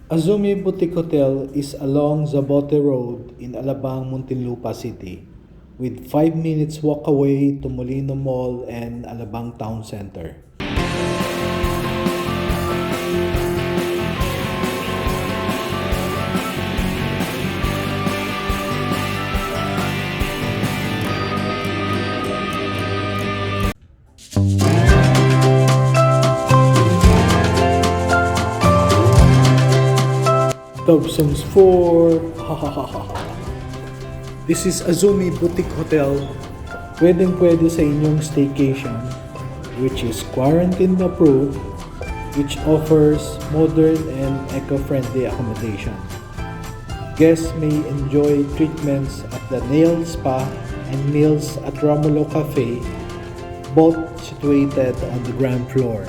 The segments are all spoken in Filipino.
Azumi Boutique Hotel is along Zapote Road in Alabang, Muntinlupa City, with 5 minutes walk away to Molito Mall and Alabang Town Center. Songs for This is Azumi Boutique Hotel. Pwedeng-pwede sa inyong staycation, which is quarantine approved, which offers modern and eco-friendly accommodation. Guests may enjoy treatments at the nail spa and meals at Romulo Cafe, both situated on the ground floor.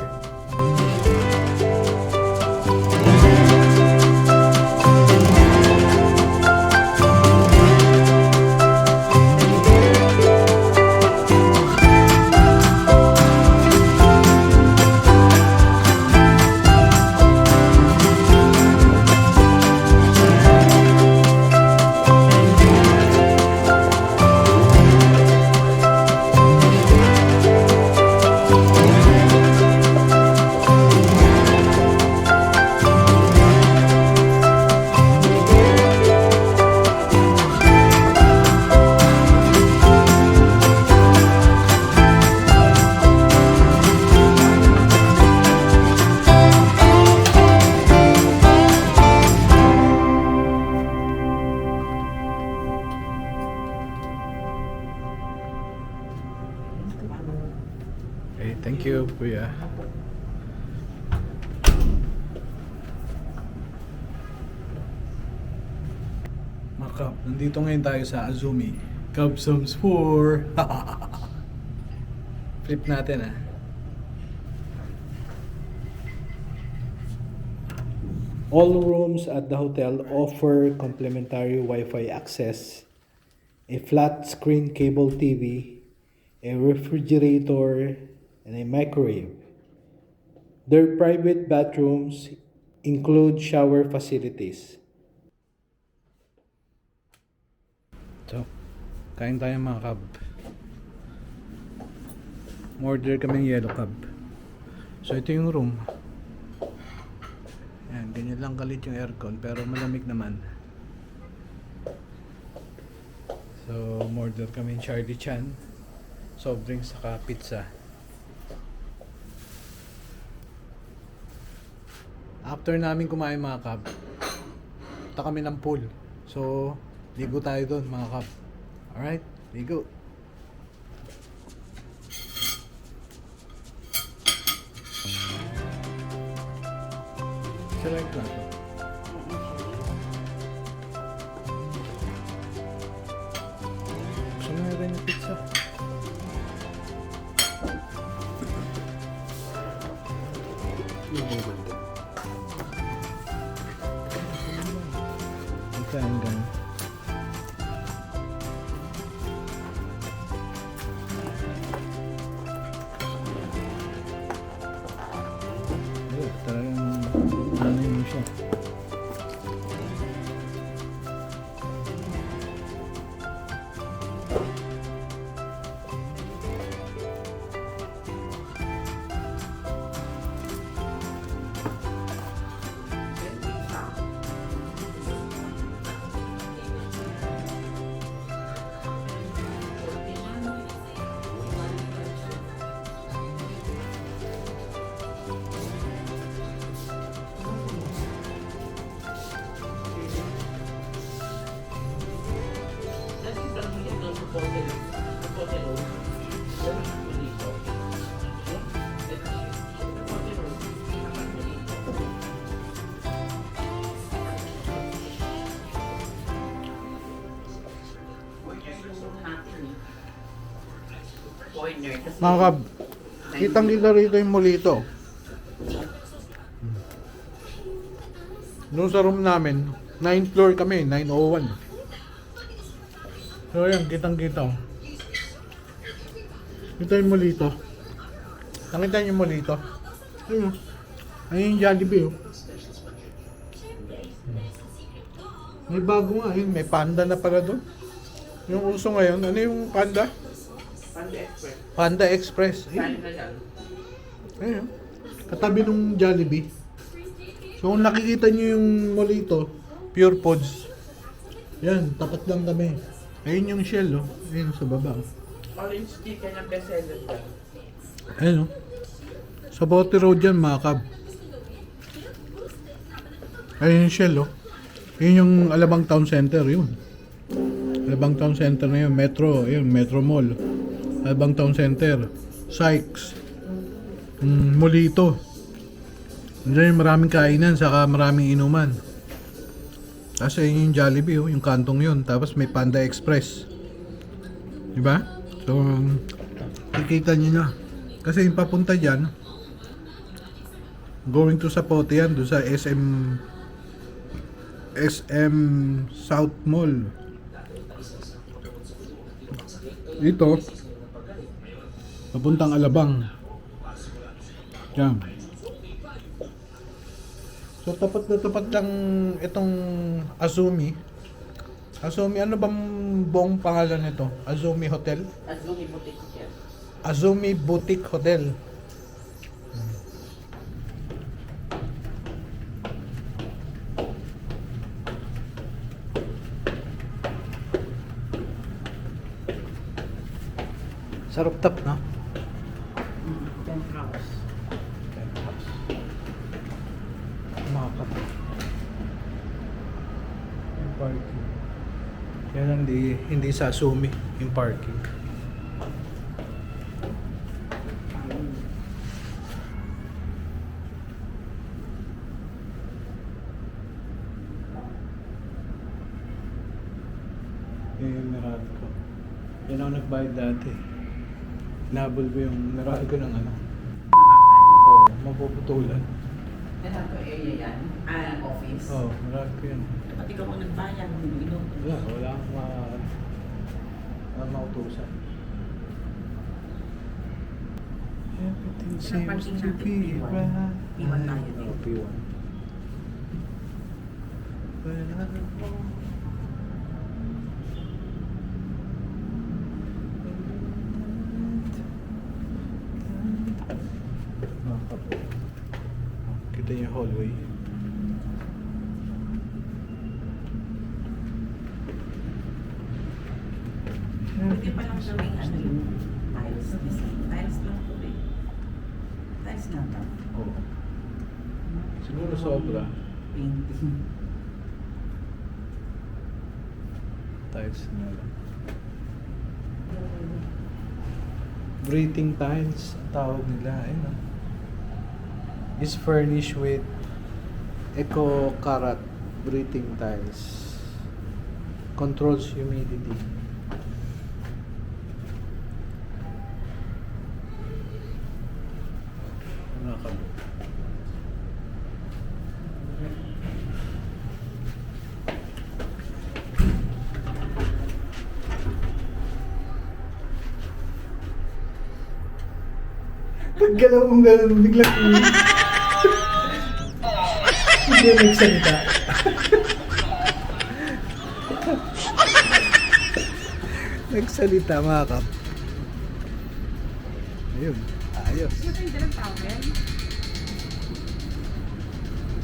Okay, thank you, Kuya. Mga Kap, nandito ngayon tayo sa Azumi. Cubsums 4. Flip natin ah. All rooms at the hotel offer complimentary Wi-Fi access, a flat screen cable TV, a refrigerator, and a microwave. Their private bathrooms include shower facilities. So, kain tayo mga Kab. Order kaming yellow Kab. So, ito yung room. Yan, ganyan lang kalit yung aircon pero malamig naman. So, order kami Charlie Chan, soft drinks saka pizza. After namin kumain mga Kab, punta kami ng pool. So, ligo tayo doon mga Kab. Alright, ligo. Sila yung plato. Gusto mo na rin yung pizza. Ito ang ganun. Talagang ano yun siya. Mga Kab, kitang-kita rito yung Molito. Doon sa room namin, 9th floor kami, 901. So yan, kitang-kita. Ito yung Molito. Nakita niyo yung Molito? Ayun, ayun yung Jollibee. May bago nga yun. May panda na pala doon. Yung uso ngayon. Ano yung panda? Panda Express. Panda Express. Saan na yan? Ayun. Katabi nung Jollibee. So kung nakikita nyo yung Molito, Pure Foods. Yan, tapat lang kami. Ayun yung shell, oh. Ayun sa baba. Orange chicken ang bestseller dyan. Ayun, oh. Zapote Road yan, mga kab. Ayun yung shell, oh. Yun yung Alabang Town Center, yun. Alabang Town Center na yun. Metro, yun, Metro Mall. Alabang Town Center. Sykes. Molito. Diyan yung maraming kainan, saka maraming inuman. Tapos ayun yung Jollibee, oh, yung kantong yun. Tapos may Panda Express. Diba? So, kikita nyo na. Kasi yung papunta dyan, going to Zapote yan, doon sa SM South Mall. Dito, papuntang Alabang. Yan. So tapat na tapat lang itong Azumi. Azumi, ano bang buong pangalan nito? Azumi Hotel? Azumi Boutique Hotel. Azumi Boutique Hotel. Sa rooftop, no? Penthouse. Mga kapit. Yung parking. Yan ang hindi sa Azumi, yung parking. Merado ko. Yan ako nagbayad dati. Nabol ko yung merado ko ng ano. Oo, mapuputulan. Yan ang area yan. Office. Oo, merado ko yun. Pati ka mo nagbayan. Wala akong mautusan. Everything seems to be right. P1 tayo din. P1. Kita yung hallway. Pwede pa lang gawing ano yung tiles. Tiles lang po eh. Tiles nga ba? Oo. Siguro sobra. Painting. Tiles na lang. Breathing tiles, ang tawag nila. Ayun, is furnished with eco karat breathing tiles. Controls humidity. Nakakabot. Paggalaw mong gano'n, biglang hindi nagsalita. Nagsalita, mga kap. Ayun, ayos.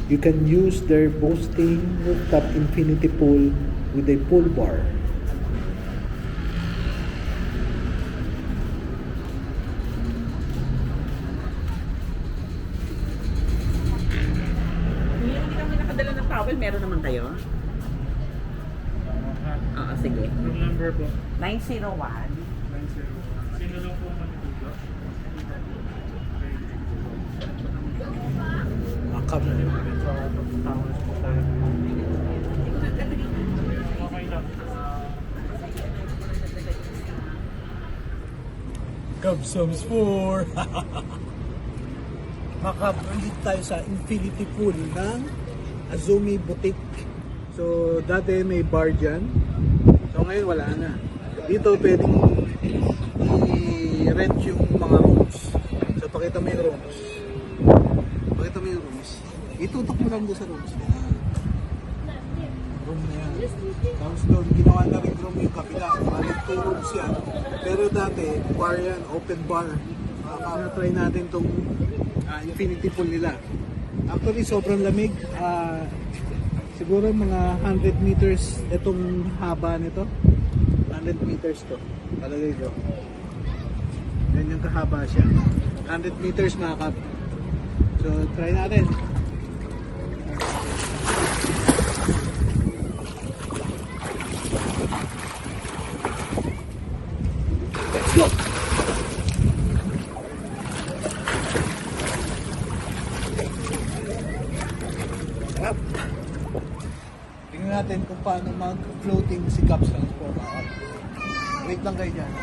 You can use their boasting rooftop infinity pool with a pool bar. Hindi kami nakadala ng towel. Meron naman kayo? Oo, sige. Room number po. 901. 901. Sino lang po matutulog? Makap. Towers po tayo. Okay lang. Cubsums 4. Makapaglit tayo sa infinity pool ng Azumi Boutique. So, dati may bar dyan. So, ngayon wala na. Dito pwedeng i-rent yung mga rooms. So, pakita mo yung rooms. Pakita mo yung rooms. Itutok mo lang doon sa rooms. room na yan. Tapos doon, ginawa na rin room yung kabila. Balik 2 rooms yan. Pero dati, bar yan, open bar. Try natin tong infinity pool nila. Actually, sobrang lamig. Siguro mga 100 meters itong haba nito. 100 meters to. Palagay ko. Ganyan kahaba siya. 100 meters mga kap. So, try natin. Let's go! Sarap! Tingnan natin kung paano mag-floating si Caps Transport. Wait lang kayo dyan.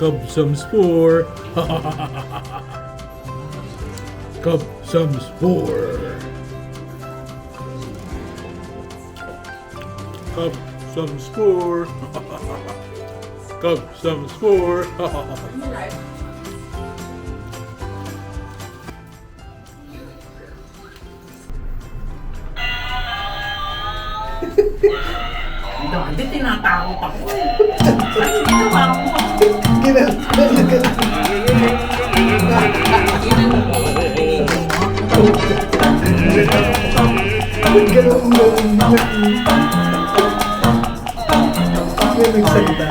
Cup some spore. Cup some spore. Cup some spore. Cup some spore. Dati tinatakot ako eh. Ay, ginawa ko. Nagsalita.